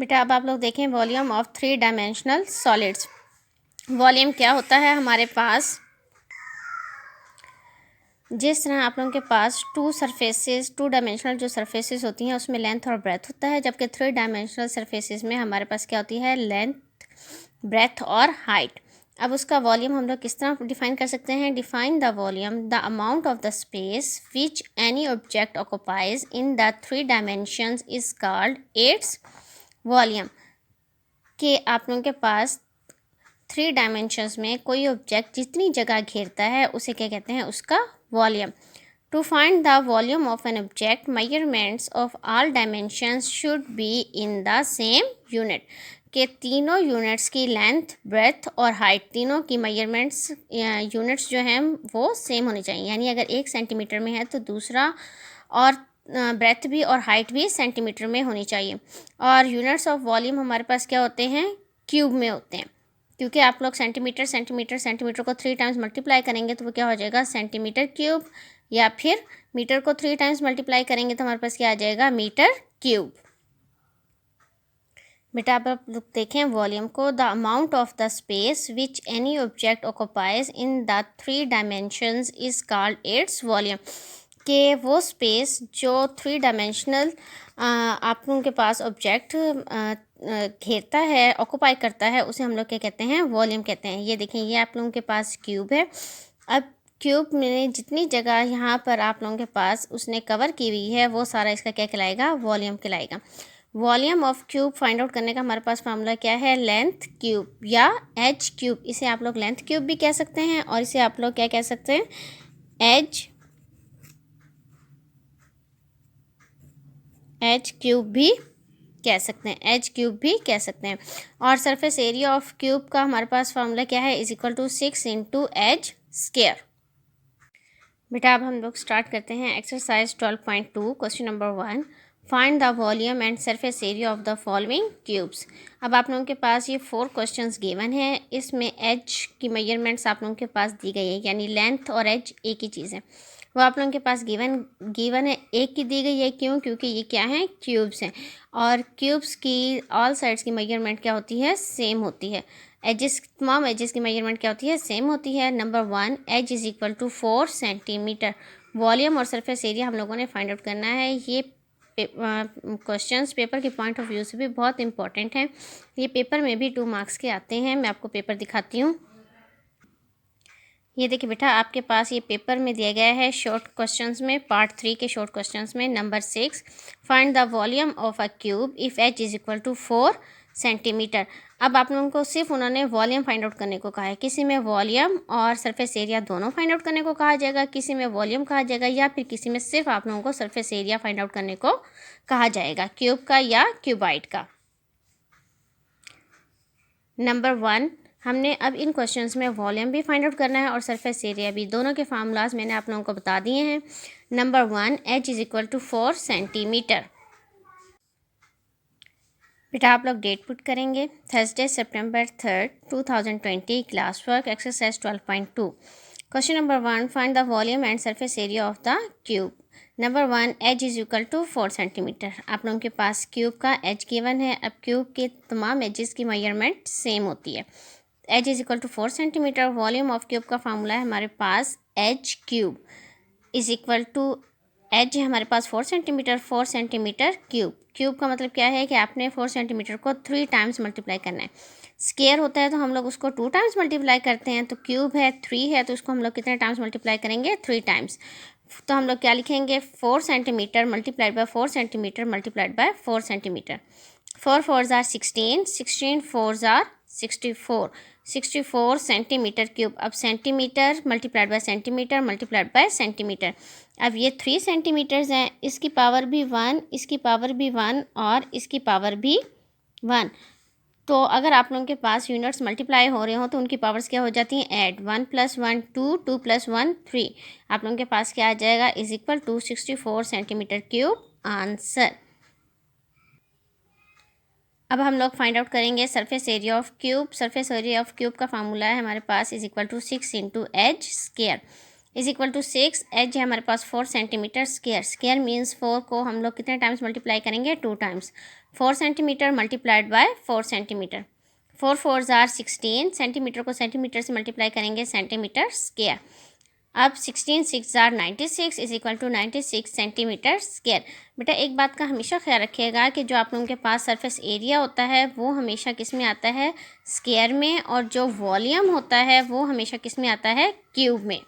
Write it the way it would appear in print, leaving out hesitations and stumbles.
बेटा अब आप लोग देखें volume of 3 dimensional solids. Volume क्या होता है हमारे पास, जिस तरह आप लोगों के पास टू डायमेंशनल जो सरफेसेस होती हैं उसमें लेंथ और ब्रेथ होता है, जबकि 3 डायमेंशनल सरफेसेस में हमारे पास क्या होती है, लेंथ, ब्रेथ और हाइट। अब उसका वॉल्यूम हम लोग किस तरह डिफाइन कर सकते हैं? Define the volume, the amount of the space which any object occupies in the 3 dimensions is called its volume. कि आप लोगों के पास 3 डायमेंशंस में कोई ऑब्जेक्ट जितनी जगह घेरता है उसे क्या कहते हैं? उसका volume. To find the volume of an object, measurements of all dimensions should be in the same unit. के तीनों यूनिट्स की लेंथ, ब्रेथ और हाइट, तीनों की मेजरमेंट्स यूनिट्स जो हैं वो सेम होनी चाहिए। यानी अगर 1 सेंटीमीटर में है तो दूसरा और ब्रेथ भी और हाइट भी सेंटीमीटर में होनी चाहिए। और यूनिट्स ऑफ वॉल्यूम हमारे पास क्या होते हैं? क्यूब में होते हैं, क्योंकि आप लोग सेंटीमीटर को 3 टाइम्स मल्टीप्लाई करेंगे तो वो क्या हो जाएगा? Centimetre cube. या फिर मीटर को 3 टाइम्स मल्टीप्लाई करेंगे तो हमारे पास क्या आ जाएगा? Metre cube. बेटा आप लोग देखें वॉल्यूम को, the amount of the space which any object occupies in the 3 dimensions is called its volume. कि वो स्पेस जो 3 डायमेंशनल आप लोगों के पास ऑब्जेक्ट घेरता है, ऑक्युपाई करता है, उसे हम लोग क्या कहते हैं? वॉल्यूम कहते हैं। ये देखें, ये आप लोगों के पास क्यूब है। अब क्यूब में जितनी जगह यहाँ पर आप लोगों के पास उसने कवर की हुई है वो सारा इसका क्या कहलाएगा? वॉल्यूम कहलाएगा। Volume of cube find out करने का हमारे पास फार्मूला क्या है? लेंथ क्यूब या एच क्यूब। इसे आप लोग लेंथ क्यूब भी कह सकते हैं और इसे आप लोग क्या कह सकते हैं? एच क्यूब भी कह सकते हैं, एच क्यूब भी कह सकते हैं। और सरफेस एरिया ऑफ क्यूब का हमारे पास फार्मूला क्या है? Is equal to 6 into H square. बेटा अब हम लोग स्टार्ट करते हैं exercise 12.2 question number 1। Find the volume and surface area of the following cubes. अब आप लोगों के पास ये 4 क्वेश्चंस गिवन है। इसमें एच की मेजरमेंट्स आप लोगों के पास दी गई है, यानी लेंथ और एच एक ही चीज़ है। वो आप लोगों के पास गिवन है, एक की दी गई है। क्यों? क्योंकि ये क्या है? क्यूब्स हैं। और क्यूब्स की ऑल साइड्स की मेजरमेंट क्या होती है? सेम होती है। एजेस, तमाम एजेस की मेजरमेंट क्या होती है? सेम होती है। Number 1, edge is equal to 4 centimetre. Volume और सरफेस एरिया हम लोगों ने फाइंड आउट करना है। ये क्वेश्चंस पेपर के पॉइंट ऑफ व्यू से भी बहुत इंपॉर्टेंट हैं। ये पेपर में भी 2 मार्क्स के आते हैं। मैं आपको पेपर दिखाती हूँ। ये देखिए बेटा, आपके पास ये पेपर में दिया गया है शॉर्ट क्वेश्चंस में, पार्ट 3 के शॉर्ट क्वेश्चंस में। Number 6, find the volume of a cube if H is equal to 4 centimetre. अब आप लोगों को सिर्फ उन्होंने वॉल्यूम फाइंड आउट करने को कहा है। किसी में वॉल्यूम और सरफेस एरिया दोनों फाइंड आउट करने को कहा जाएगा, किसी में वॉल्यूम कहा जाएगा, या फिर किसी में सिर्फ आप लोगों को सरफेस एरिया फाइंड आउट करने को कहा जाएगा, क्यूब का या क्यूबाइड का। नंबर 1, हमने अब इन क्वेश्चंस में वॉल्यूम भी फाइंड आउट करना है और सरफेस एरिया भी। दोनों के फार्मूलाज मैंने आप लोगों को बता दिए हैं। Number 1, H is equal to 4 centimetre. बेटा आप लोग डेट पुट करेंगे, Thursday September 3, 2020, class work exercise 12.2। Question number 1, find the volume and surface area of the cube. Number 1, edge is equal to 4 centimetre. आप लोगों के पास क्यूब का edge given है। अब क्यूब के तमाम एजेस की मेजरमेंट सेम होती है। Edge is equal to 4 centimetre. Volume of cube का फार्मूला है हमारे पास edge cube is equal to, edge है हमारे पास 4 सेंटीमीटर, 4 सेंटीमीटर क्यूब। क्यूब का मतलब क्या है कि आपने 4 सेंटीमीटर को 3 टाइम्स मल्टीप्लाई करना है। स्क्वायर होता है तो हम लोग उसको 2 टाइम्स मल्टीप्लाई करते हैं। तो क्यूब है 3 है तो उसको हम लोग कितने टाइम्स मल्टीप्लाई करेंगे? 3 टाइम्स। तो हम लोग क्या लिखेंगे? 4 centimetre multiplied by 4 centimetre multiplied by 4 centimetre. 4 4s are 16, 16 4s are 64, 64 centimetre cube. अब centimetre multiplied by centimetre multiplied by centimetre. अब ये 3 सेंटीमीटर्स हैं, इसकी पावर भी 1, इसकी पावर भी 1 और इसकी पावर भी 1। तो अगर आप लोगों के पास यूनिट्स मल्टीप्लाई हो रहे हो तो उनकी पावर्स क्या हो जाती हैं? ऐड। 1 + 1 2, 2 + 1 3। आप लोगों के पास क्या आ जाएगा? Is equal to 64 centimetre cube answer. अब हम लोग फाइंड आउट करेंगे surface area of cube. Surface area of cube का फार्मूला है हमारे पास is equal to 6 into H square. Is equal to 6, edge है हमारे पास 4 सेंटीमीटर स्क्वायर। स्क्वायर मीन्स 4 को हम लोग कितने टाइम्स मल्टीप्लाई करेंगे, 2 times. 4 centimetre multiplied by 4 centimetre, 4 4 जार 16, सेंटीमीटर को सेंटीमीटर से मल्टीप्लाई करेंगे सेंटीमीटर स्क्वायर। अब 16 6 जार 96 is equal to 96 centimetre square. बेटा एक बात का हमेशा ख्याल रखिएगा कि जो आप लोगों के पास सरफेस एरिया होता है वो हमेशा किस में आता है, स्क्वायर में, और जो वॉल्यूम होता है वो हमेशा किस में आता है, क्यूब में।